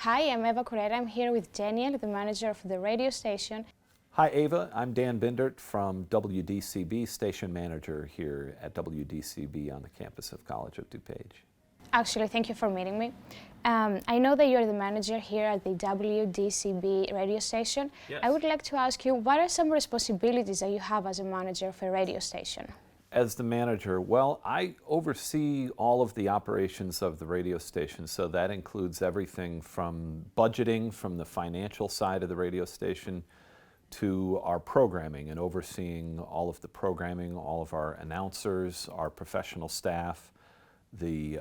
Hi, I'm Eva Koureta. I'm here with Daniel, the manager of the radio station. Hi Eva, I'm Dan Bindert from WDCB, station manager here at WDCB on the campus of College of DuPage. Actually, thank you for meeting me. I know that you're the manager here at the WDCB radio station. Yes. I would like to ask you, what are some responsibilities that you have as a manager of a radio station? As the manager, well, I oversee all of the operations of the radio station, so that includes everything from budgeting, from the financial side of the radio station, to our programming and overseeing all of the programming, all of our announcers, our professional staff, the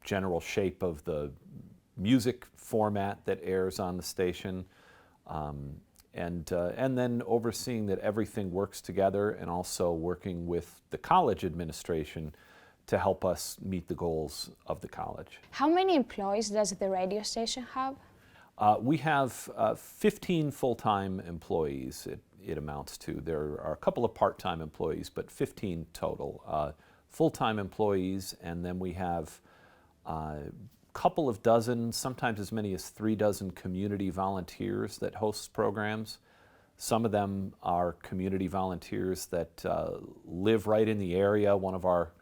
general shape of the music format that airs on the station, and then overseeing that everything works together, and also working with the college administration to help us meet the goals of the college. How many employees does the radio station have? We have 15 full-time employees, it amounts to. There are a couple of part-time employees, but 15 total. Full-time employees, and then we have a couple of dozen, sometimes as many as 3 dozen community volunteers that host programs. Some of them are community volunteers that live right in the area. One of our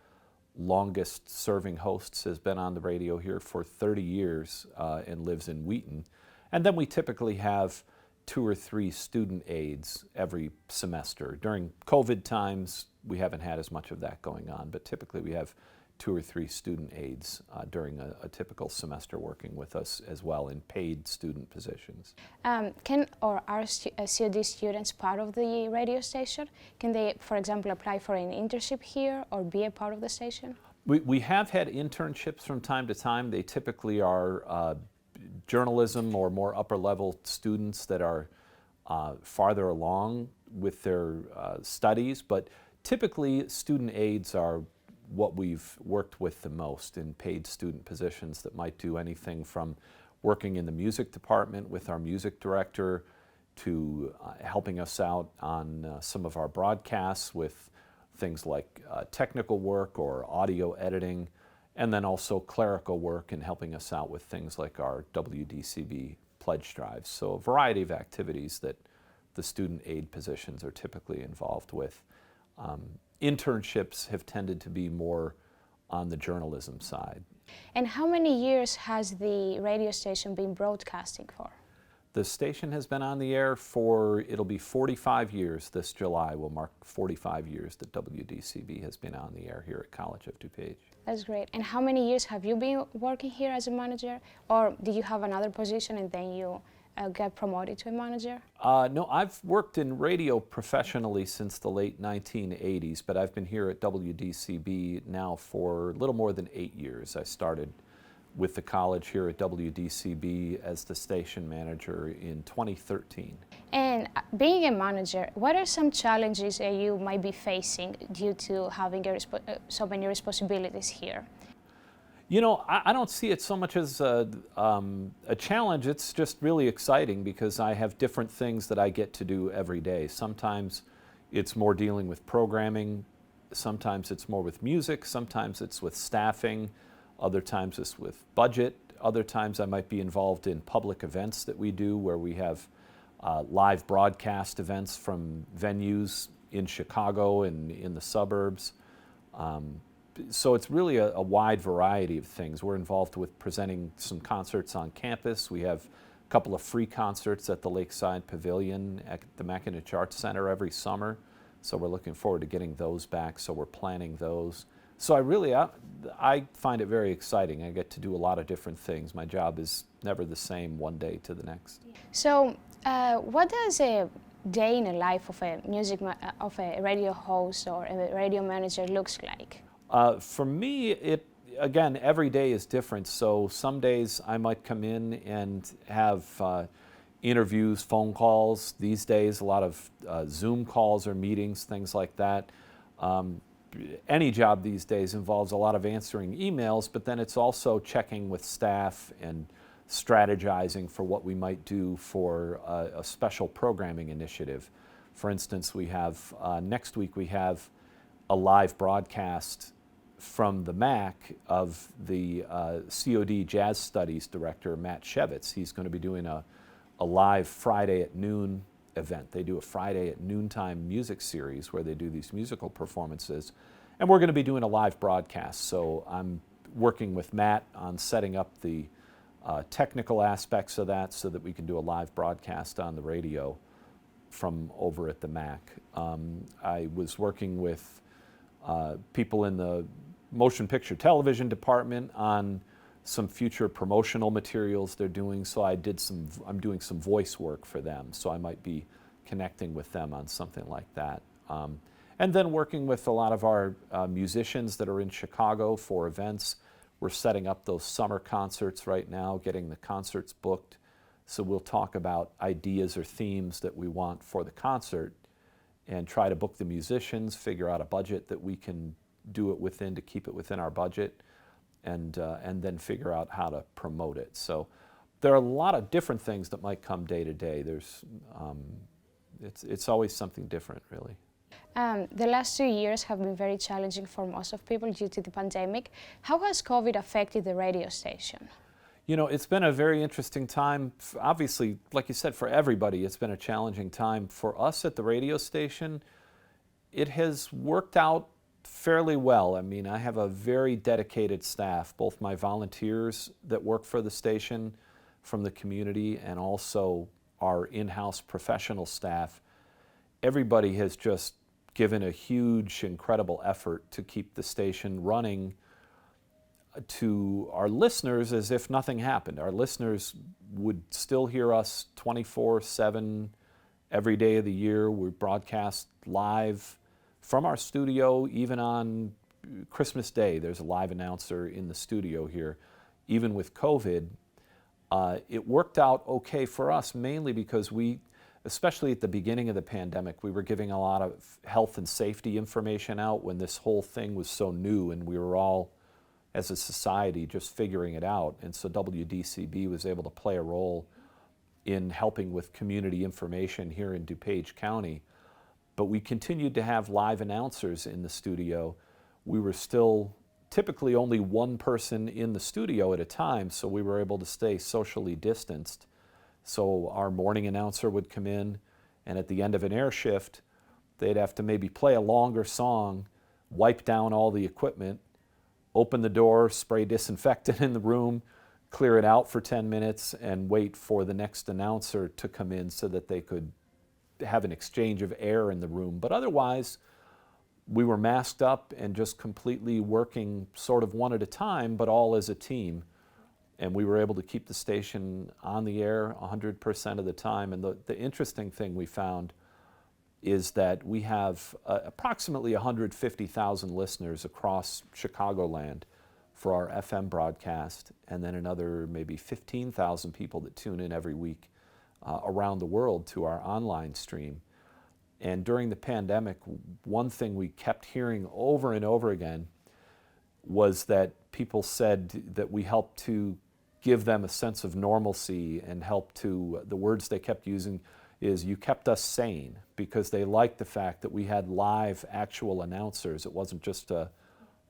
longest serving hosts has been on the radio here for 30 years and lives in Wheaton. And then we typically have 2 or 3 student aides every semester. During COVID times, we haven't had as much of that going on, but typically we have 2 or 3 student aides during a typical semester working with us as well in paid student positions. Are COD students part of the radio station? Can they, for example, apply for an internship here or be a part of the station? We have had internships from time to time. They typically are journalism or more upper level students that are farther along with their studies, but typically student aides are what we've worked with the most in paid student positions that might do anything from working in the music department with our music director to helping us out on some of our broadcasts with things like technical work or audio editing, and then also clerical work and helping us out with things like our WDCB pledge drives. So a variety of activities that the student aid positions are typically involved with. Internships have tended to be more on the journalism side. And how many years has the radio station been broadcasting for? The station has been on the air for, it'll be 45 years. This July will mark 45 years that WDCB has been on the air here at College of DuPage. That's great. And how many years have you been working here as a manager? Or did you have another position and then you got promoted to a manager? No, I've worked in radio professionally since the late 1980s, but I've been here at WDCB now for a little more than 8 years. I started with the college here at WDCB as the station manager in 2013. And being a manager, what are some challenges that you might be facing due to having so many responsibilities here? You know, I don't see it so much as a challenge. It's just really exciting because I have different things that I get to do every day. Sometimes it's more dealing with programming, sometimes it's more with music, sometimes it's with staffing, other times it's with budget, other times I might be involved in public events that we do where we have live broadcast events from venues in Chicago and in the suburbs. So it's really a wide variety of things. We're involved with presenting some concerts on campus. We have a couple of free concerts at the Lakeside Pavilion at the Mackinac Arts Center every summer. So we're looking forward to getting those back, so we're planning those. So I find it very exciting. I get to do a lot of different things. My job is never the same one day to the next. So what does a day in the life of a radio host or a radio manager looks like? For me, again, every day is different. So some days I might come in and have interviews, phone calls. These days, a lot of Zoom calls or meetings, things like that. Any job these days involves a lot of answering emails, but then it's also checking with staff and strategizing for what we might do for a special programming initiative. For instance, we have next week we have a live broadcast from the MAC of the COD Jazz Studies director, Matt Shevitz. He's going to be doing a live Friday at noon event. They do a Friday at noontime music series where they do these musical performances. And we're going to be doing a live broadcast. So I'm working with Matt on setting up the technical aspects of that so that we can do a live broadcast on the radio from over at the MAC. I was working with people in the motion picture television department on some future promotional materials they're doing, so I'm doing some voice work for them, so I might be connecting with them on something like that. And then working with a lot of our musicians that are in Chicago for events. We're setting up those summer concerts right now, getting the concerts booked, so we'll talk about ideas or themes that we want for the concert and try to book the musicians, figure out a budget that we can do it within to keep it within our budget, and then figure out how to promote it. So there are a lot of different things that might come day to day. It's always something different, really. The last 2 years have been very challenging for most of people due to the pandemic. How has COVID affected the radio station? You know, it's been a very interesting time. Obviously, like you said, for everybody, it's been a challenging time. For us at the radio station, it has worked out fairly well. I mean, I have a very dedicated staff, both my volunteers that work for the station from the community and also our in-house professional staff. Everybody has just given a huge, incredible effort to keep the station running to our listeners as if nothing happened. Our listeners would still hear us 24/7 every day of the year. We broadcast live from our studio, even on Christmas Day. There's a live announcer in the studio here. Even with COVID, it worked out okay for us, mainly because especially at the beginning of the pandemic, we were giving a lot of health and safety information out when this whole thing was so new and we were all, as a society, just figuring it out. And so WDCB was able to play a role in helping with community information here in DuPage County. But we continued to have live announcers in the studio. We were still typically only one person in the studio at a time, so we were able to stay socially distanced. So our morning announcer would come in, and at the end of an air shift, they'd have to maybe play a longer song, wipe down all the equipment, open the door, spray disinfectant in the room, clear it out for 10 minutes, and wait for the next announcer to come in so that they could have an exchange of air in the room. But otherwise, we were masked up and just completely working sort of one at a time, but all as a team. And we were able to keep the station on the air 100% of the time. And the interesting thing we found is that we have approximately 150,000 listeners across Chicagoland for our FM broadcast, and then another maybe 15,000 people that tune in every week around the world to our online stream. And during the pandemic, one thing we kept hearing over and over again was that people said that we helped to give them a sense of normalcy and help to, the words they kept using is, you kept us sane, because they liked the fact that we had live actual announcers. It wasn't just a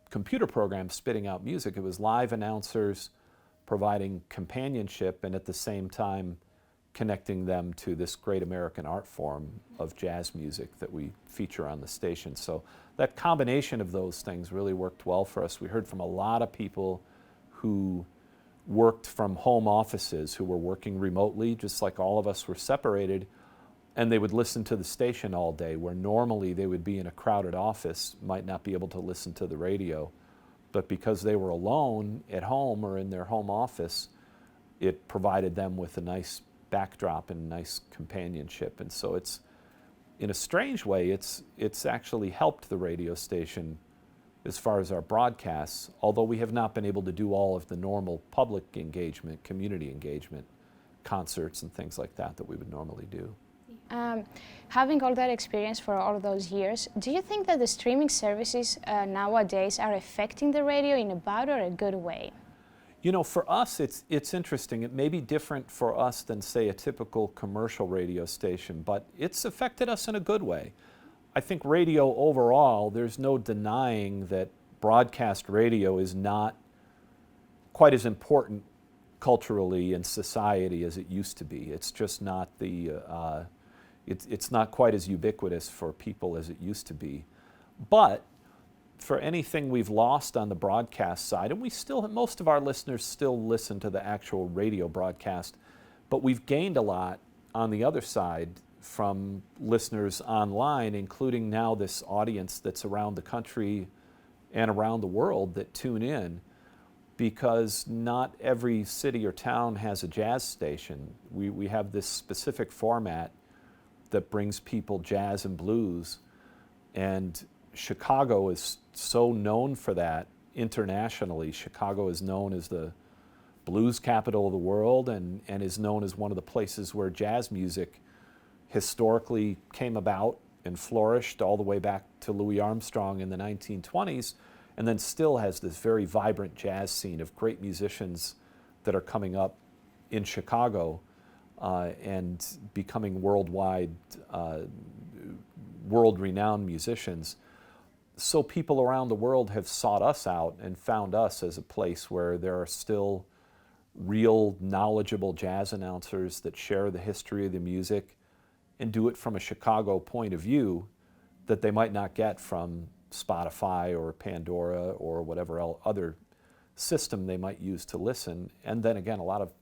computer program spitting out music, it was live announcers providing companionship and at the same time connecting them to this great American art form of jazz music that we feature on the station. So that combination of those things really worked well for us. We heard from a lot of people who worked from home offices, who were working remotely, just like all of us were separated, and they would listen to the station all day, where normally they would be in a crowded office, might not be able to listen to the radio. But because they were alone at home or in their home office, it provided them with a nice backdrop and nice companionship. And so it's, in a strange way, it's actually helped the radio station as far as our broadcasts, although we have not been able to do all of the normal public engagement, community engagement, concerts and things like that we would normally do. Having all that experience for all those years, do you think that the streaming services nowadays are affecting the radio in a bad or a good way? You know, for us, it's interesting. It may be different for us than, say, a typical commercial radio station, but it's affected us in a good way. I think radio overall, there's no denying that broadcast radio is not quite as important culturally in society as it used to be. It's just not it's not quite as ubiquitous for people as it used to be. But for anything we've lost on the broadcast side, and most of our listeners still listen to the actual radio broadcast, but we've gained a lot on the other side from listeners online, including now this audience that's around the country and around the world that tune in, because not every city or town has a jazz station. We have this specific format that brings people jazz and blues, and Chicago is so known for that internationally. Chicago is known as the blues capital of the world, and is known as one of the places where jazz music historically came about and flourished all the way back to Louis Armstrong in the 1920s, and then still has this very vibrant jazz scene of great musicians that are coming up in Chicago and becoming worldwide, world-renowned musicians. So people around the world have sought us out and found us as a place where there are still real knowledgeable jazz announcers that share the history of the music and do it from a Chicago point of view that they might not get from Spotify or Pandora or whatever other system they might use to listen. And then again, a lot of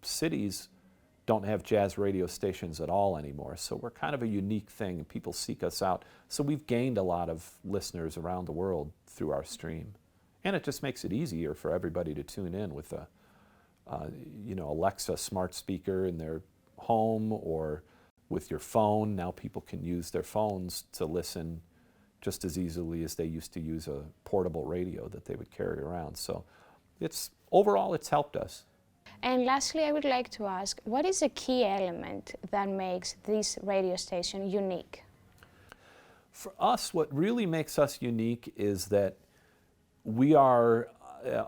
cities don't have jazz radio stations at all anymore. So we're kind of a unique thing, and people seek us out. So we've gained a lot of listeners around the world through our stream. And it just makes it easier for everybody to tune in with a Alexa smart speaker in their home or with your phone. Now people can use their phones to listen just as easily as they used to use a portable radio that they would carry around. So overall it's helped us. And lastly, I would like to ask, what is a key element that makes this radio station unique? For us, what really makes us unique is that we are,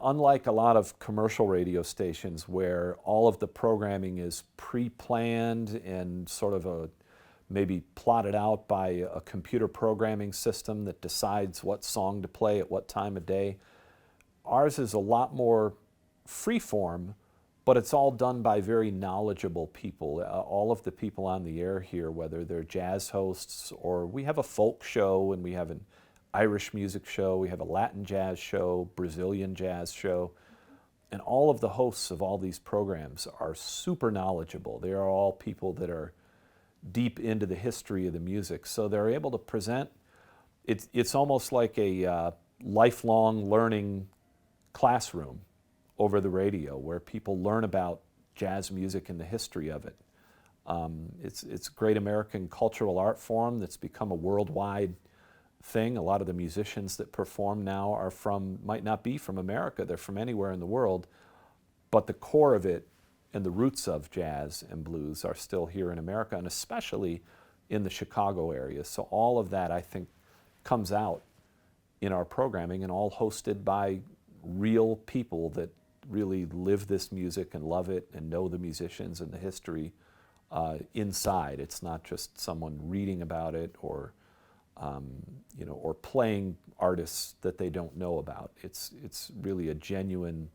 unlike a lot of commercial radio stations where all of the programming is pre-planned and sort of maybe plotted out by a computer programming system that decides what song to play at what time of day. Ours is a lot more free-form, but it's all done by very knowledgeable people. All of the people on the air here, whether they're jazz hosts or we have a folk show and we have an Irish music show, we have a Latin jazz show, Brazilian jazz show, and all of the hosts of all these programs are super knowledgeable. They are all people that are deep into the history of the music, so they're able to present. It's almost like a lifelong learning classroom over the radio where people learn about jazz music and the history of it. It's a great American cultural art form that's become a worldwide thing. A lot of the musicians that perform now might not be from America, they're from anywhere in the world, but the core of it and the roots of jazz and blues are still here in America, and especially in the Chicago area. So all of that, I think, comes out in our programming, and all hosted by real people that really live this music and love it and know the musicians and the history inside. It's not just someone reading about it or playing artists that they don't know about. It's really a genuine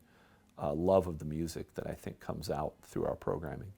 love of the music that I think comes out through our programming.